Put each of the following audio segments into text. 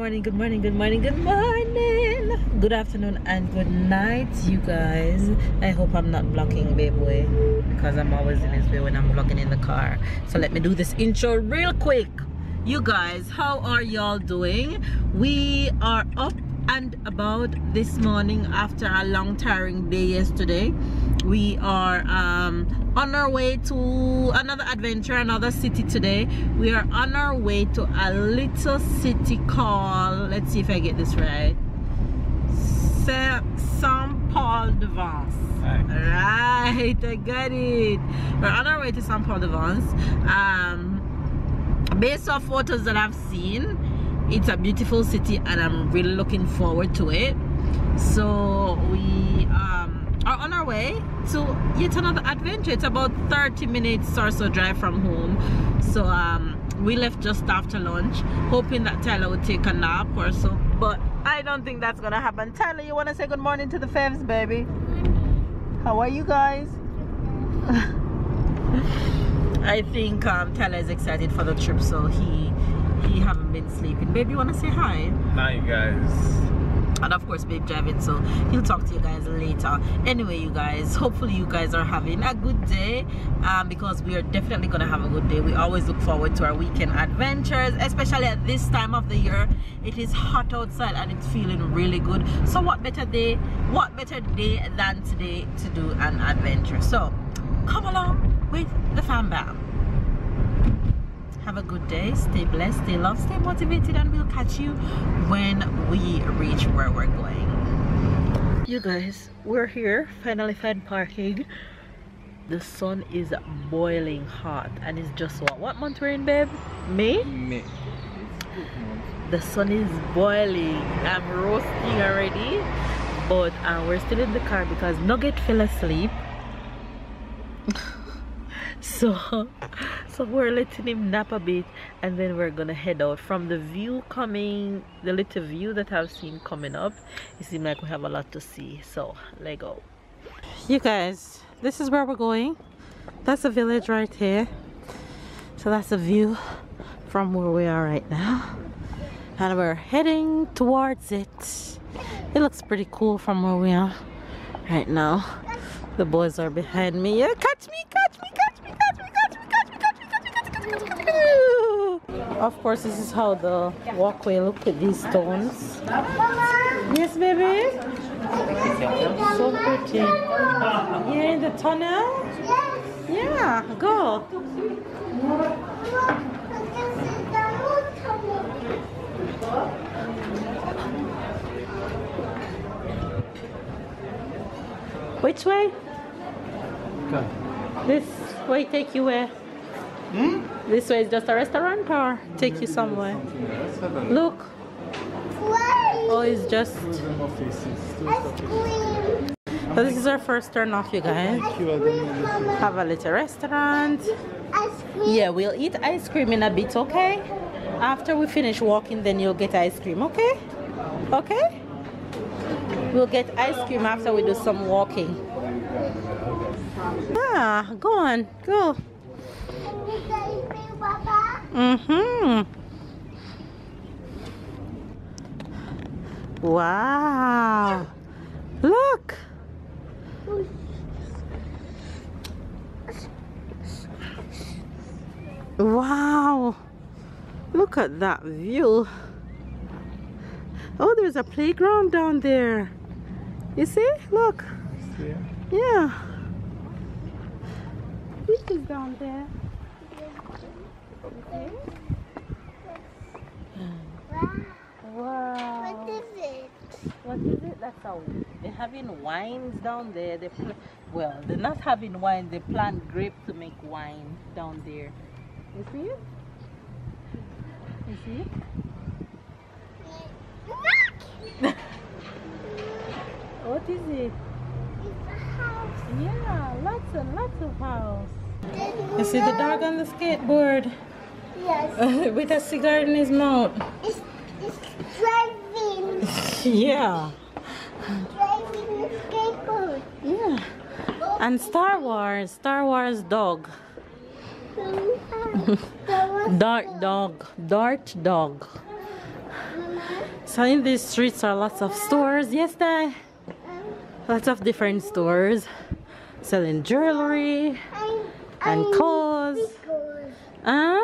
morning, good morning, good morning, good morning, good afternoon, and good night, you guys. I hope I'm not blocking babe way, because I'm always in his way when I'm vlogging in the car. So let me do this intro real quick. You guys, how are y'all doing? We are up and about this morning after a long tiring day yesterday. We are on our way to another adventure, another city today. We are on our way to a little city called, let's see if I get this right, Saint Paul de Vence. Right, I got it. We're on our way to Saint Paul de Vence. Based off photos that I've seen, it's a beautiful city and I'm really looking forward to it. So we are on our way to yet another adventure. It's about 30 minutes or so drive from home. So we left just after lunch, hoping that Tyler would take a nap or so, but I don't think that's gonna happen. Tyler, you want to say good morning to the Fevs, baby? How are you guys? I think Tyler is excited for the trip, so he haven't been sleeping. Babe, you want to say hi? Hi, you guys. And of course, babe driving, so he'll talk to you guys later. Anyway, you guys, hopefully you guys are having a good day, because we are definitely gonna have a good day. We always look forward to our weekend adventures, especially at this time of the year. It is hot outside and it's feeling really good. So what better day than today to do an adventure? So come along with the fam bam. Have a good day, stay blessed, stay loved, stay motivated, and we'll catch you when we reach where we're going. You guys, we're here, finally found parking. The sun is boiling hot and it's just what month we're in, babe? May? May. The sun is boiling. I'm roasting already, but we're still in the car because Nugget fell asleep. So we're letting him nap a bit and then we're gonna head out. From the view coming, the little view that I've seen coming up, it seems like we have a lot to see. So let's go. You guys, this is where we're going. That's a village right here. So that's a view from where we are right now, and we're heading towards it. It looks pretty cool from where we are right now. The boys are behind me. Yeah, catch me, catch me, catch me, catch me, catch me, catch me, catch me, catch me, catch me, catch me, catch me, catch me. Of course, this is how the walkway look at these stones. Yes, baby? So pretty. Yeah, in the tunnel? Yeah, go. Which way? Okay. This way take you where? This way is just a restaurant or take you somewhere? Look. Oh, it's just... So this is our first turn off, you guys. Have a little restaurant. Yeah, we'll eat ice cream in a bit, okay? After we finish walking, then you'll get ice cream, okay? Okay? We'll get ice cream after we do some walking. Yeah, go on, go. Wow. Look. Wow. Look at that view. Oh, there's a playground down there. You see? Look. Yeah. This is down there. Okay. Wow. What is it? What is it? That's how they're having wines down there. Well, they're not having wine. They plant grapes to make wine down there. You see it? You see it? What is it? It's a house. Yeah, lots and lots of house. You see the dog on the skateboard? Yes. With a cigar in his mouth. It's driving. Yeah. Driving the skateboard. Yeah. And Star Wars dog. Dart Dart dog. Mama, So in these streets are lots of stores. Yes, Dad. Lots of different stores selling jewelry and clothes. And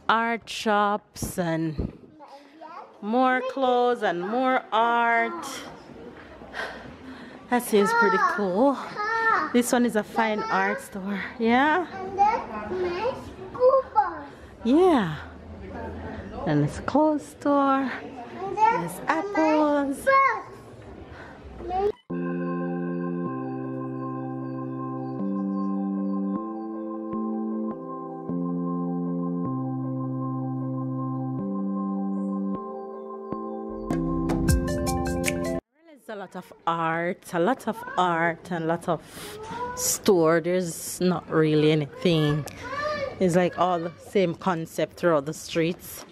art shops and more clothes and more art. That seems pretty cool. This one is a fine art store. Yeah? And that's my school bus. Yeah. And it's a clothes store. And There's apples. There's a lot of art, and a lot of store. There's not really anything. It's like all the same concept throughout the streets.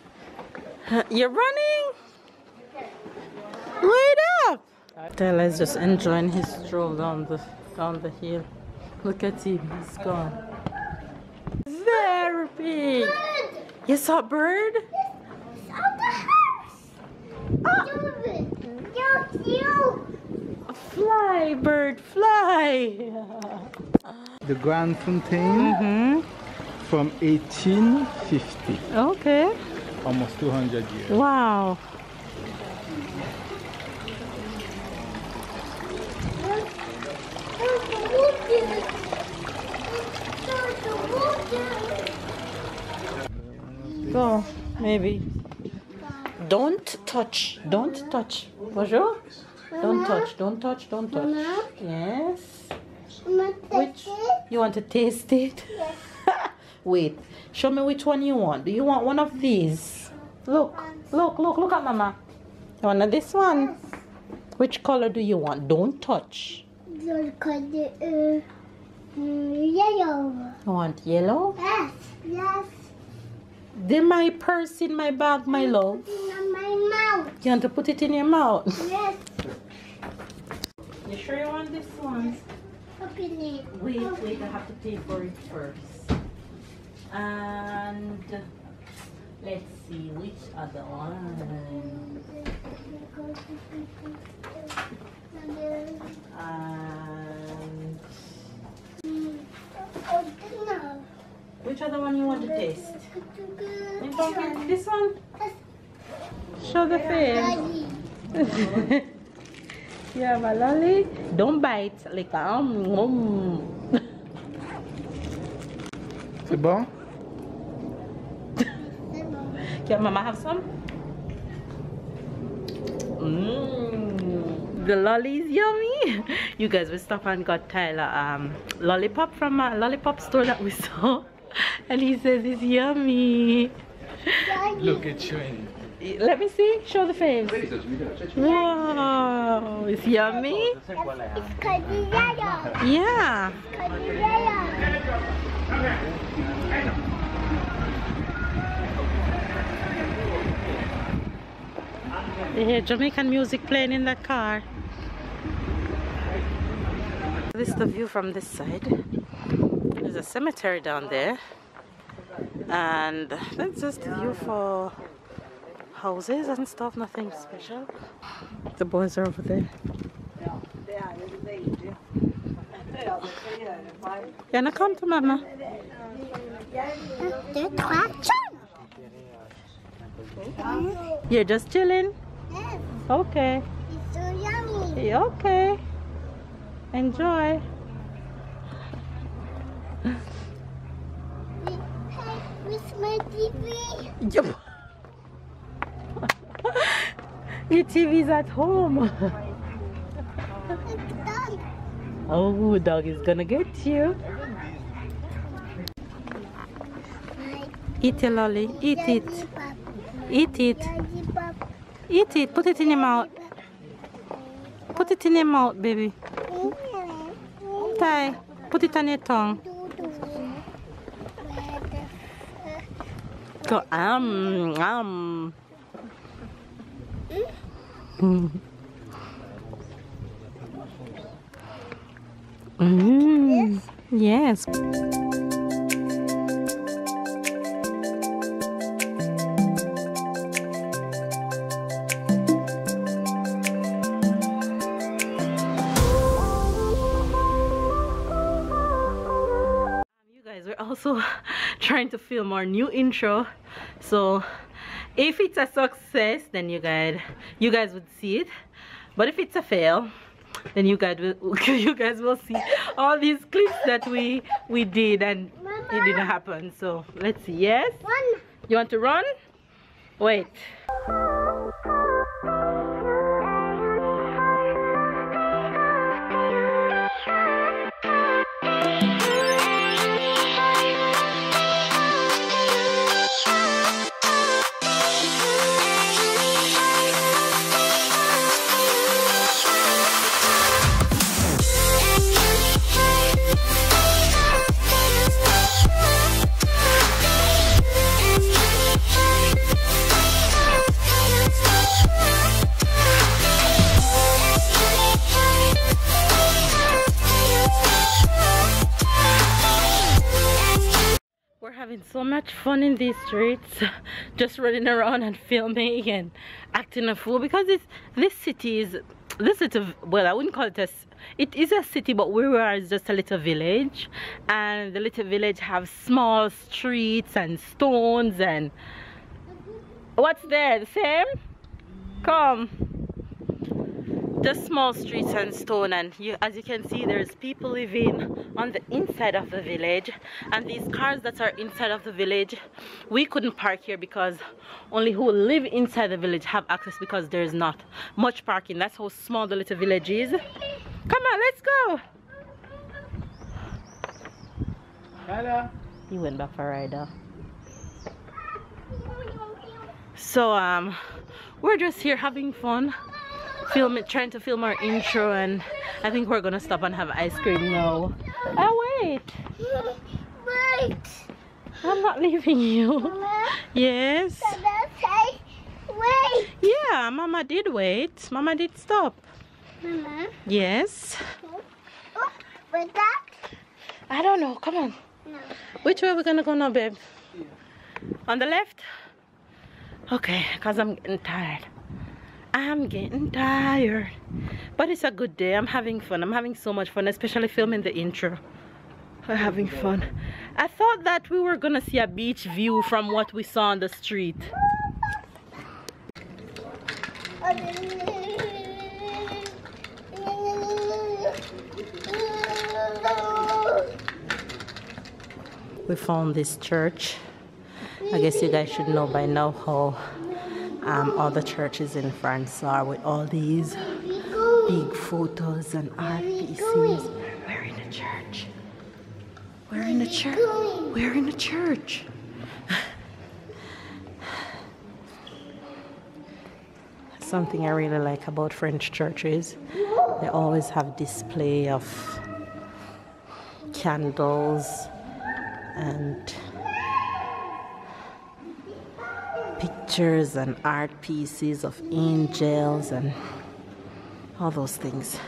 You're running? Wait up! Tyler's just enjoying his stroll down the hill. Look at him, he's gone. Very big. Bird. You saw a bird? It's on the house. You. Fly, bird, fly! The Grand Fontaine from 1850. Okay. Almost 200 years. Wow. Go, maybe. Don't touch. Bonjour. Don't touch. Mama? Yes. Which? You want to taste it? Yes. Wait. Show me which one you want. Do you want one of these? Look at Mama. You want this one? Which color do you want? Don't touch. Yellow. You want yellow? Yes. Then my purse in my bag, my love. In my mouth. You want to put it in your mouth? Yes. You sure you want this one? Open it. Wait, I have to pay for it first. And let's see which other one. And which other one you want to taste? This one? Show the face. You have a lolly? Don't bite. Like C'est bon? Can Mama have some? The lolly is yummy. You guys, we stopped and got Tyler lollipop from a lollipop store that we saw, and he says it's yummy. Look, it's showing. Let me see. Show the face. Wow, it's yummy. It's Kadiyaya. Yeah. They hear Jamaican music playing in the car. This is the view from this side. There's a cemetery down there, and that's just the view for houses and stuff, nothing special. The boys are over there. You wanna come to Mama? You're just chilling? Yes. Okay. It's so yummy. Okay. Enjoy. With my TV. Yep. Your TV's at home. It's done. Oh, dog is gonna get you. Eat your lolly. Eat it. Eat it. Eat it. Put it in your mouth. Put it in your mouth, baby. Ty, put it on your tongue. Go Mm. Yes. also trying to film our new intro. So if it's a success, then you guys would see it. But if it's a fail, then you guys will see all these clips that we did and it didn't happen. So let's see. Yes? Run. You want to run? Wait. Having so much fun in these streets, just running around and filming and acting a fool, because this city, well, I wouldn't call it it is a city, but where we are is just a little village, and the little village have small streets and stones. And what's there? The same? Come. Just small streets and stone, and as you can see, there's people living on the inside of the village, and these cars that are inside of the village, we couldn't park here because only who live inside the village have access, because there's not much parking. That's how small the little village is. Come on, let's go. Hello. He went back for a ride. So we're just here having fun, trying to film our intro, and I think we're gonna stop and have ice cream now. Oh wait! Wait. I'm not leaving you. Mama, Yes. Dada say wait. Yeah, Mama did wait. Mama did stop. Mama. Yes. Oh, with that? I don't know. Come on. No. Which way are we gonna go now, babe? On the left? Okay, because I'm getting tired. I'm getting tired. But it's a good day. I'm having fun. I'm having so much fun, especially filming the intro. I'm having fun. I thought that we were gonna see a beach view from what we saw on the street. We found this church. I guess you guys should know by now how all the churches in France are, with all these big photos and art pieces. We're in a church. We're in a church. We're in a church. Something I really like about French churches, they always have display of candles and pictures and art pieces of angels and all those things.